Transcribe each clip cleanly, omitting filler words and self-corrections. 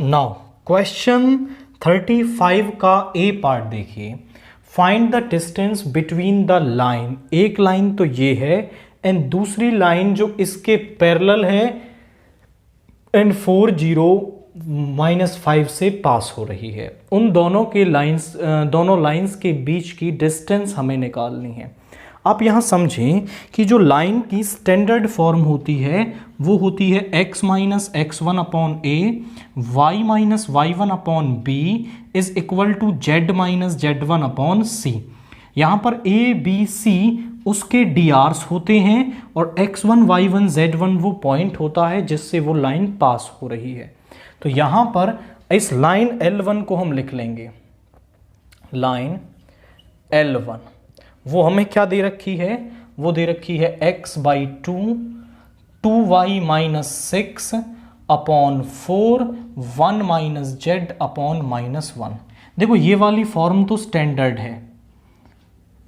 Now question 35 का ए part देखिए। Find the distance between the line, एक लाइन तो ये है एंड दूसरी लाइन जो इसके पैरेलल है एंड 4 0 -5 से पास हो रही है। उन दोनों के लाइंस दोनों लाइंस के बीच की डिस्टेंस हमें निकालनी है। आप यहाँ समझें कि जो लाइन की स्टैंडर्ड फॉर्म होती है वो होती है x minus x1 upon A, y minus y1 upon B is equal to z minus z1 upon C. यहाँ पर a b c उसके drs होते हैं और x1 y1 z1 वो पॉइंट होता है जिससे वो लाइन पास हो रही है। तो यहाँ पर इस लाइन L1 को हम लिख लेंगे, लाइन L1 वो हमें क्या दे रखी है, वो दे रखी है x/2 2y minus 6 upon 4 1 minus z upon -1। देखो ये वाली फॉर्म तो स्टैंडर्ड है,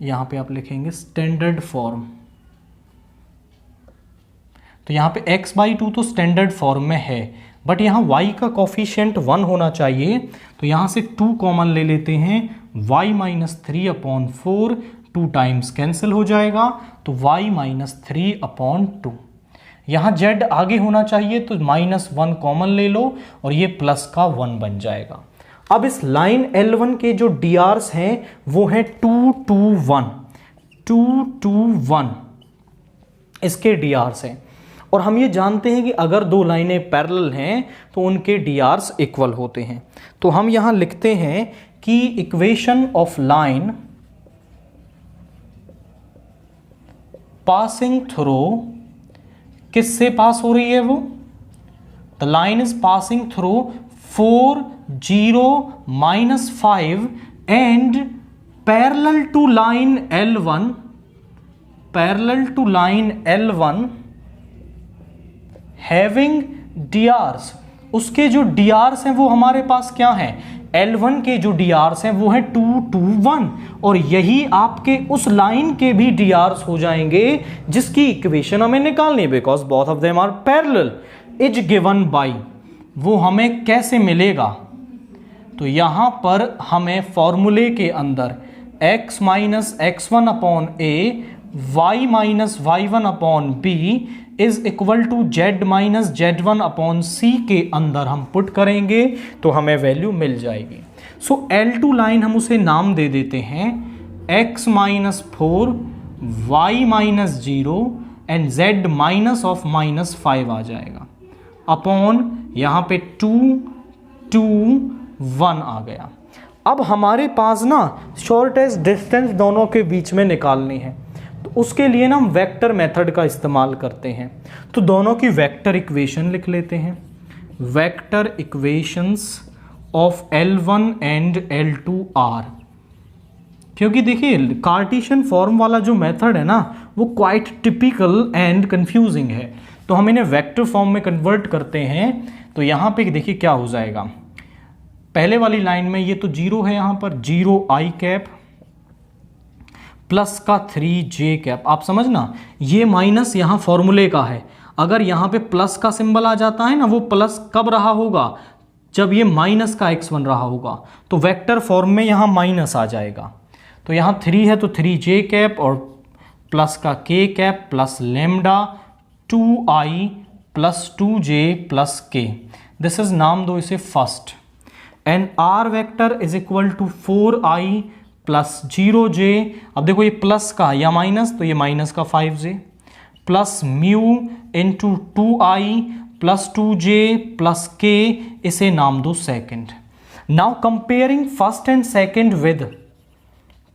यहां पे आप लिखेंगे स्टैंडर्ड फॉर्म। तो यहां पे x/2 तो स्टैंडर्ड फॉर्म में है, बट यहां y का कॉफिशिएंट 1 होना चाहिए। तो यहां से 2 कॉमन ले लेते हैं, y minus 3 upon 4 2 times cancel हो जाएगा तो y माइनस 3 अपॉन 2। यहाँ z आगे होना चाहिए तो -1 कॉमन ले लो और ये प्लस का 1 बन जाएगा। अब इस लाइन L1 के जो drs हैं वो है 2 2 1 2 2 1 इसके drs हैं। और हम ये जानते हैं कि अगर दो लाइनें पैरेलल हैं तो उनके drs इक्वल होते हैं। तो हम यहाँ लिखते हैं कि equation of line passing through, किससे पास हो रही है वो, the line is passing through 4 0 -5 and parallel to line L1, parallel to line L1 having drs। उसके जो drs हैं वो हमारे पास क्या हैं, L1 के जो drs हैं वो है 2 2 1 और यही आपके उस लाइन के भी drs हो जाएंगे जिसकी इक्वेशन हमें निकालनी है, because both of them are parallel is given by. वो हमें कैसे मिलेगा, तो यहां पर हमें फॉर्मूले के अंदर x minus x1 upon a y minus y1 upon b is equal to z minus z1 upon c के अंदर हम पुट करेंगे तो हमें वैल्यू मिल जाएगी। सो L2 लाइन हम उसे नाम दे देते हैं x minus 4 y minus 0 and z minus of -5 आ जाएगा अपॉन यहाँ पे 2 2 1 आ गया। अब हमारे पास ना शॉर्टेस्ट डिस्टेंस दोनों के बीच में निकालनी है, तो उसके लिए ना हम वेक्टर मेथड का इस्तेमाल करते हैं। तो दोनों की वेक्टर इक्वेशन लिख लेते हैं, vector equations of L1 and L2 आर। क्योंकि देखिए कार्टेशियन फॉर्म वाला जो मेथड है ना वो क्वाइट टिपिकल एंड कंफ्यूजिंग है, तो हम इन्हें वेक्टर फॉर्म में कन्वर्ट करते हैं। तो यहाँ पे देखिए क्या हो जाएगा, पहले वाली लाइन में ये तो 0 है, यहाँ पर 0 i कैप प्लस का 3j कैप। आप समझना ये माइनस यहाँ फॉर्मूले का है, अगर यहाँ पे प्लस का सिंबल आ जाता है ना, वो प्लस कब रहा होगा, जब ये माइनस का x1 रहा होगा, तो वेक्टर फॉर्म में यहाँ माइनस आ जाएगा। तो यहाँ 3 है तो 3j कैप और प्लस का k cap plus lambda 2i plus 2j plus k। This is, नाम दो इसे first, and r vector is equal to 4i plus 0j। अब देखो ये प्लस का या माइनस, तो ये माइनस का 5j plus mu into 2i plus 2j plus k, इसे नाम दो second. Now comparing first and second with,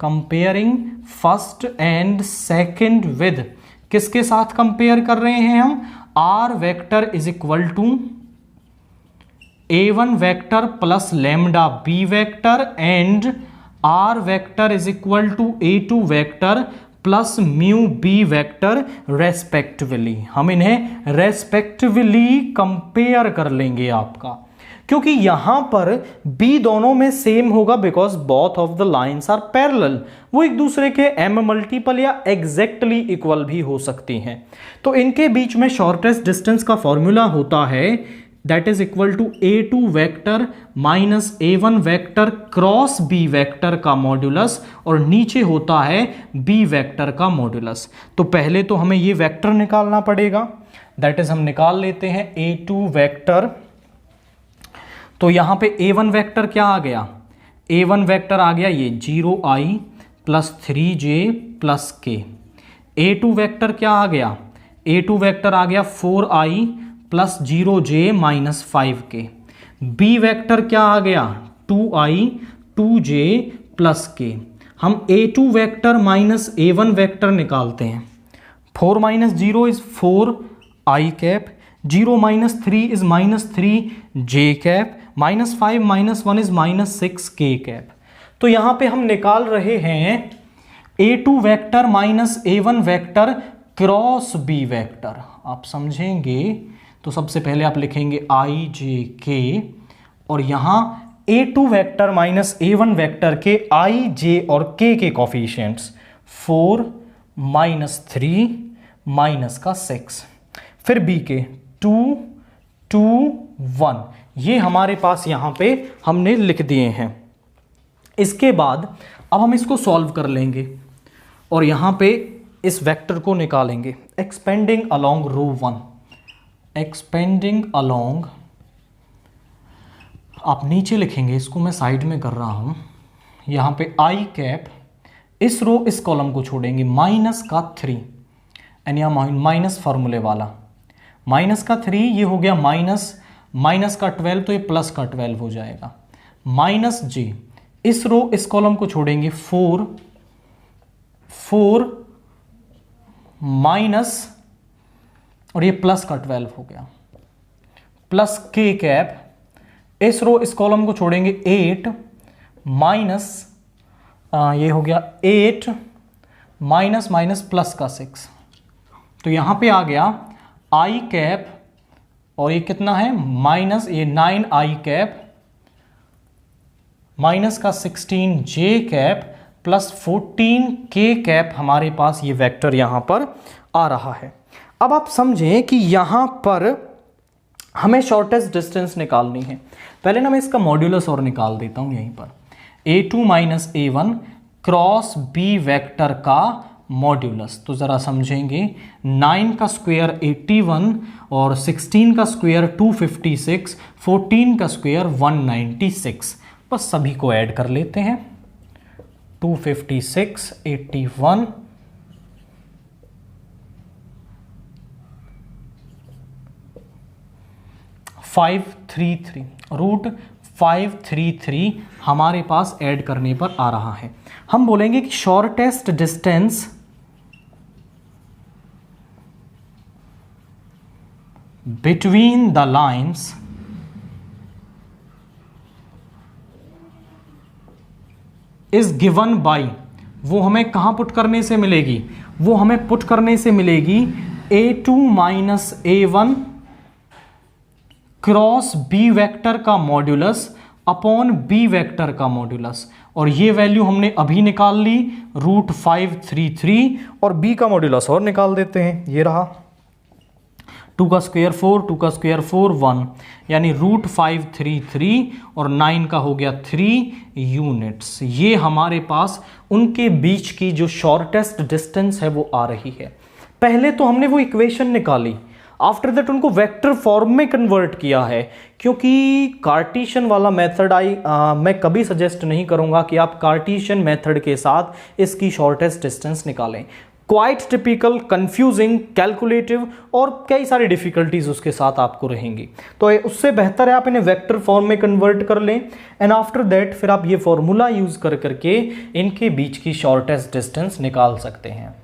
comparing first and second with, किसके साथ कंपेयर कर रहे हैं हम, r vector is equal to a1 vector plus lambda b vector and r vector is equal to a2 vector plus mu b vector respectively. हम इन्हें respectively compare कर लेंगे आपका, क्योंकि यहां पर b दोनों में सेम होगा because both of the lines are parallel. वो एक दूसरे के m मल्टीपल या एग्जैक्टली इक्वल भी हो सकती हैं। तो इनके बीच में शॉर्टेस्ट डिस्टेंस का फॉर्मूला होता है that is equal to A2 vector minus A1 vector cross B vector का मॉड्यूलस, और नीचे होता है B वेक्टर का मॉड्यूलस। तो पहले तो हमें ये वेक्टर निकालना पड़ेगा, दैट इज हम निकाल लेते हैं A2 वेक्टर। तो यहां पे A1 वेक्टर क्या आ गया, A1 वेक्टर आ गया ये 0i plus 3j plus k। A2 vector क्या आ गया, A2 वेक्टर आ गया 4i plus 0j minus 5k। B vector क्या आ गया 2i 2j प्लस k। हम A2 vector minus A1 vector निकालते हैं। 4 minus 0 is 4i cap, 0 minus 3 is minus 3j cap, minus 5 minus 1 is minus 6k cap. तो यहां पे हम निकाल रहे हैं A2 vector minus A1 vector cross B vector. आप समझेंगे तो सबसे पहले आप लिखेंगे i j k, और यहां A2 vector minus A1 vector के i j और k के कोफिशिएंट्स 4 माइनस 3 माइनस का 6, फिर B के 2 2 1, ये हमारे पास यहां पे हमने लिख दिए हैं। इसके बाद अब हम इसको सॉल्व कर लेंगे और यहां पे इस वेक्टर को निकालेंगे। एक्सपेंडिंग अलोंग रो 1, एक्सपेंडिंग अलोंग, आप नीचे लिखेंगे, इसको मैं साइड में कर रहा हूं। यहां पे आई कैप, इस रो इस कॉलम को छोड़ेंगे, माइनस का 3, यानी माइनस फॉर्मूले वाला, माइनस का 3, ये हो गया माइनस का 12, तो ये प्लस का 12 हो जाएगा, माइनस जे, इस रो इस कॉलम को छोड़ेंगे 4 माइनस, और ये प्लस का 12 हो गया, प्लस के कैप, इस रो इस कॉलम को छोड़ेंगे 8 माइनस, ये हो गया 8 माइनस माइनस प्लस का 6। तो यहां पे आ गया आई कैप, और ये कितना है माइनस, ये 9i कैप माइनस का 16j cap plus 14k cap, हमारे पास ये वेक्टर यहां पर आ रहा है। अब आप समझें कि यहां पर हमें शॉर्टेस्ट डिस्टेंस निकालनी है। पहले ना मैं इसका मॉड्यूलस और निकाल देता हूं यहीं पर, A2 minus A1 cross B vector का मॉड्यूलस। तो ज़रा समझेंगे, 9 का स्क्वायर 81 और 16 का स्क्वायर 256, 14 का स्क्वायर 196, बस सभी को ऐड कर लेते हैं। 256 81 533, रूट 533 हमारे पास ऐड करने पर आ रहा है। हम बोलेंगे कि shortest distance between the lines is given by, वो हमें कहां पुट करने से मिलेगी, वो हमें पुट करने से मिलेगी A2 minus A1 cross B vector का मॉड्यूलस अपॉन B वेक्टर का मॉड्यूलस, और ये वैल्यू हमने अभी निकाल ली, रूट 533, और B का मॉड्यूलस और निकाल देते हैं, ये रहा 2 का स्क्वायर 4, 2 का स्क्वायर 4 1, यानी रूट 533 और 9 का हो गया 3 यूनिट्स। ये हमारे पास उनके बीच की जो शॉर्टेस्ट डिस्टेंस है वो आ रही है। पहले तो हमने वो इक्वेशन निकाली, आफ्टर दैट उनको वेक्टर फॉर्म में कन्वर्ट किया है, क्योंकि कार्टेशियन वाला मेथड मैं कभी सजेस्ट नहीं करूंगा कि आप कार्टेशियन मेथड के साथ इसकी शॉर्टेस्ट डिस्टेंस निकालें। क्वाइट टिपिकल, कंफ्यूजिंग, कैलकुलेटिव और कई सारी डिफिकल्टीज उसके साथ आपको रहेंगी। तो उससे बेहतर है आप इन्हें वेक्टर फॉर्म में कन्वर्ट कर लें, एंड आफ्टर दैट फिर आप ये फॉर्मूला यूज कर करके इनके बीच की शॉर्टेस्ट डिस्टेंस निकाल सकते हैं।